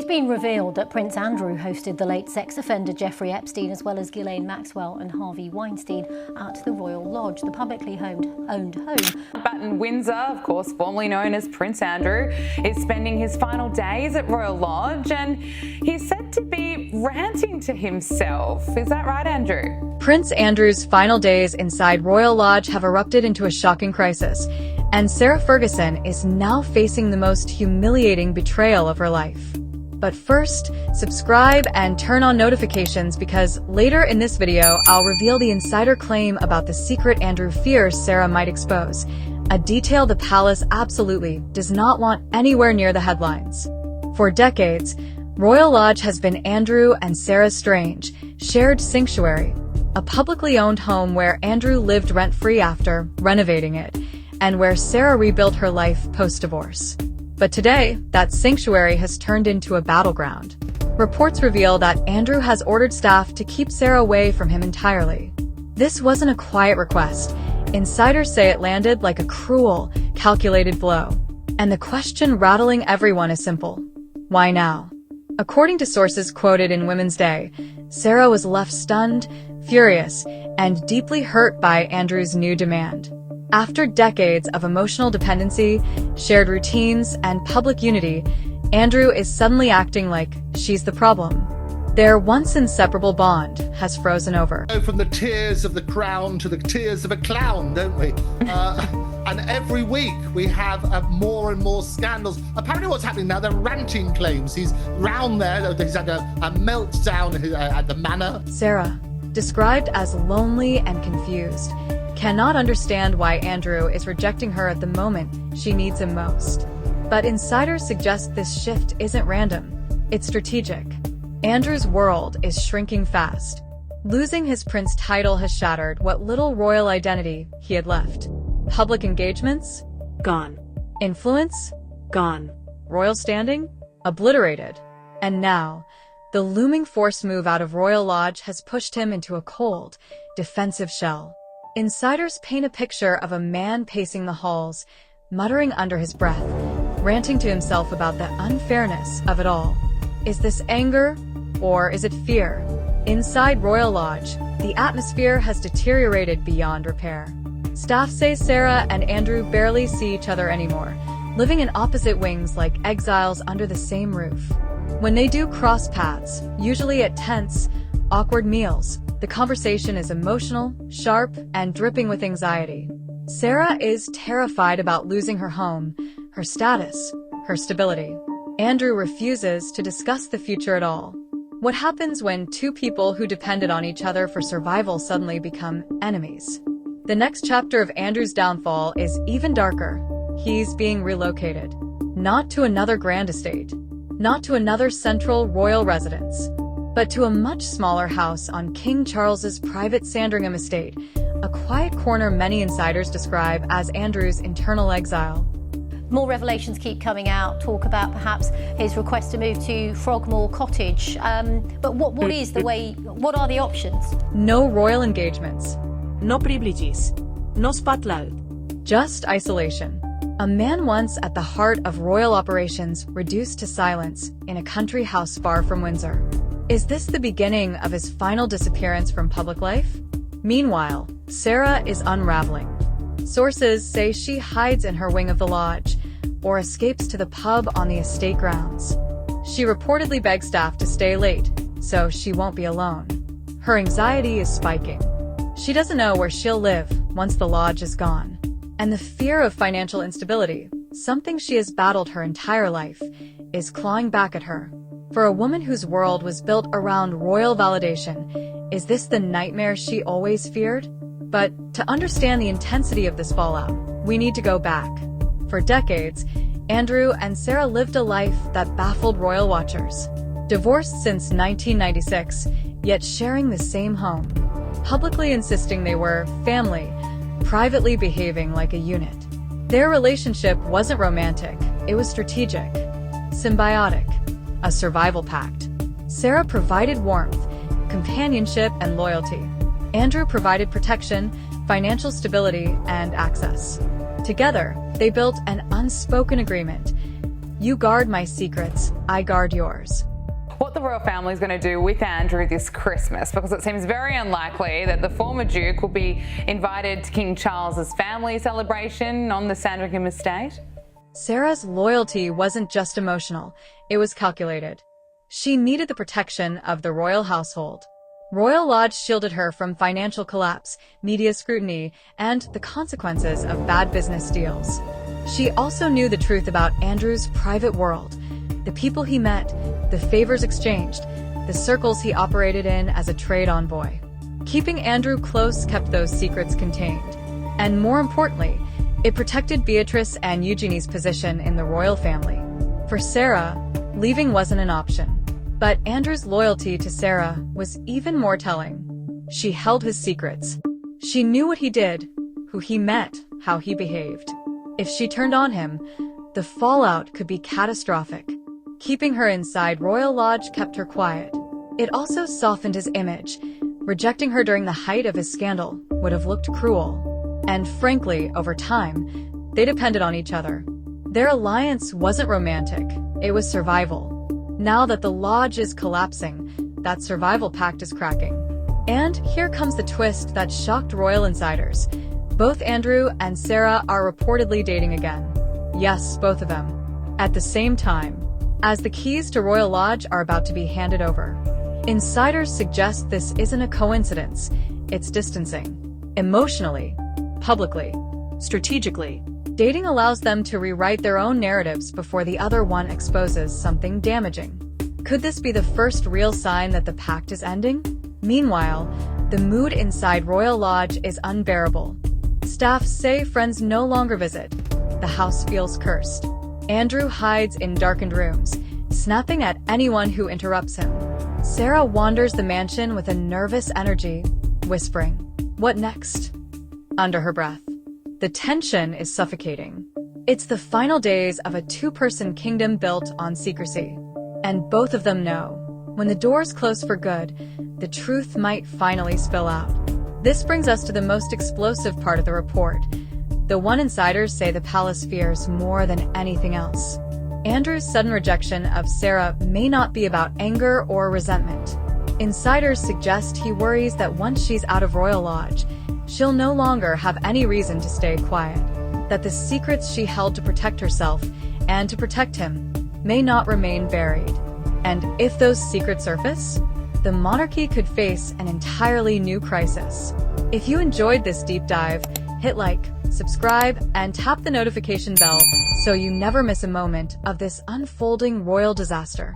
It's been revealed that Prince Andrew hosted the late sex offender Jeffrey Epstein as well as Ghislaine Maxwell and Harvey Weinstein at the Royal Lodge, the publicly owned home. Baton Windsor, of course formerly known as Prince Andrew, is spending his final days at Royal Lodge and he's said to be ranting to himself. Is that right, Andrew? Prince Andrew's final days inside Royal Lodge have erupted into a shocking crisis, and Sarah Ferguson is now facing the most humiliating betrayal of her life. But first, subscribe and turn on notifications because later in this video, I'll reveal the insider claim about the secret Andrew fears Sarah might expose, a detail the palace absolutely does not want anywhere near the headlines. For decades, Royal Lodge has been Andrew and Sarah's strange, shared sanctuary, a publicly owned home where Andrew lived rent-free after renovating it, and where Sarah rebuilt her life post-divorce. But today, that sanctuary has turned into a battleground. Reports reveal that Andrew has ordered staff to keep Sarah away from him entirely. This wasn't a quiet request. Insiders say it landed like a cruel, calculated blow. And the question rattling everyone is simple. Why now? According to sources quoted in Women's Day, Sarah was left stunned, furious, and deeply hurt by Andrew's new demand. After decades of emotional dependency, shared routines, and public unity, Andrew is suddenly acting like she's the problem. Their once inseparable bond has frozen over. From the tears of the crown to the tears of a clown, don't we? And every week we have more and more scandals. Apparently what's happening now, they're ranting claims. He's round there, he's had a meltdown at the manor. Sarah, described as lonely and confused, cannot understand why Andrew is rejecting her at the moment she needs him most. But insiders suggest this shift isn't random, it's strategic. Andrew's world is shrinking fast. Losing his prince title has shattered what little royal identity he had left. Public engagements? Gone. Influence? Gone. Royal standing? Obliterated. And now, the looming forced move out of Royal Lodge has pushed him into a cold, defensive shell. Insiders paint a picture of a man pacing the halls, muttering under his breath, ranting to himself about the unfairness of it all. Is this anger, or is it fear? Inside Royal Lodge, the atmosphere has deteriorated beyond repair. Staff say Sarah and Andrew barely see each other anymore, living in opposite wings like exiles under the same roof. When they do cross paths, usually at tense, awkward meals, the conversation is emotional, sharp, and dripping with anxiety. Sarah is terrified about losing her home, her status, her stability. Andrew refuses to discuss the future at all. What happens when two people who depended on each other for survival suddenly become enemies? The next chapter of Andrew's downfall is even darker. He's being relocated. Not to another grand estate, not to another central royal residence, but to a much smaller house on King Charles's private Sandringham estate, a quiet corner many insiders describe as Andrew's internal exile. More revelations keep coming out, talk about perhaps his request to move to Frogmore Cottage. But what are the options? No royal engagements. No privileges. No spotlight. Just isolation. A man once at the heart of royal operations reduced to silence in a country house far from Windsor. Is this the beginning of his final disappearance from public life? Meanwhile, Sarah is unraveling. Sources say she hides in her wing of the lodge, or escapes to the pub on the estate grounds. She reportedly begs staff to stay late, so she won't be alone. Her anxiety is spiking. She doesn't know where she'll live once the lodge is gone. And the fear of financial instability, something she has battled her entire life, is clawing back at her. For a woman whose world was built around royal validation, is this the nightmare she always feared? But to understand the intensity of this fallout, we need to go back. For decades, Andrew and Sarah lived a life that baffled royal watchers. Divorced since 1996, yet sharing the same home. Publicly insisting they were family, privately behaving like a unit. Their relationship wasn't romantic, it was strategic, symbiotic, a survival pact. Sarah provided warmth, companionship, and loyalty. Andrew provided protection, financial stability, and access. Together, they built an unspoken agreement. You guard my secrets, I guard yours. What the royal family is going to do with Andrew this Christmas, because it seems very unlikely that the former Duke will be invited to King Charles's family celebration on the Sandringham estate. Sarah's loyalty wasn't just emotional, it was calculated. She needed the protection of the royal household. Royal Lodge shielded her from financial collapse, media scrutiny, and the consequences of bad business deals. She also knew the truth about Andrew's private world, the people he met, the favors exchanged, the circles he operated in as a trade envoy. Keeping Andrew close kept those secrets contained. And more importantly, it protected Beatrice and Eugenie's position in the royal family. For Sarah, leaving wasn't an option. But Andrew's loyalty to Sarah was even more telling. She held his secrets. She knew what he did, who he met, how he behaved. If she turned on him, the fallout could be catastrophic. Keeping her inside Royal Lodge kept her quiet. It also softened his image. Rejecting her during the height of his scandal would have looked cruel. And frankly, over time, they depended on each other. Their alliance wasn't romantic, it was survival. Now that the lodge is collapsing, that survival pact is cracking. And here comes the twist that shocked royal insiders. Both Andrew and Sarah are reportedly dating again. Yes, both of them. At the same time, as the keys to Royal Lodge are about to be handed over. Insiders suggest this isn't a coincidence, it's distancing. Emotionally, publicly, Strategically. dating allows them to rewrite their own narratives before the other one exposes something damaging. Could this be the first real sign that the pact is ending? Meanwhile, the mood inside Royal Lodge is unbearable. Staff say friends no longer visit. The house feels cursed. Andrew hides in darkened rooms, snapping at anyone who interrupts him. Sarah wanders the mansion with a nervous energy, whispering, "What next?" under her breath. The tension is suffocating. It's the final days of a two-person kingdom built on secrecy. And both of them know, when the doors close for good, the truth might finally spill out. This brings us to the most explosive part of the report. The one insiders say the palace fears more than anything else. Andrew's sudden rejection of Sarah may not be about anger or resentment. Insiders suggest he worries that once she's out of Royal Lodge, she'll no longer have any reason to stay quiet. That the secrets she held to protect herself and to protect him may not remain buried. And if those secrets surface, the monarchy could face an entirely new crisis. If you enjoyed this deep dive, hit like, subscribe, and tap the notification bell so you never miss a moment of this unfolding royal disaster.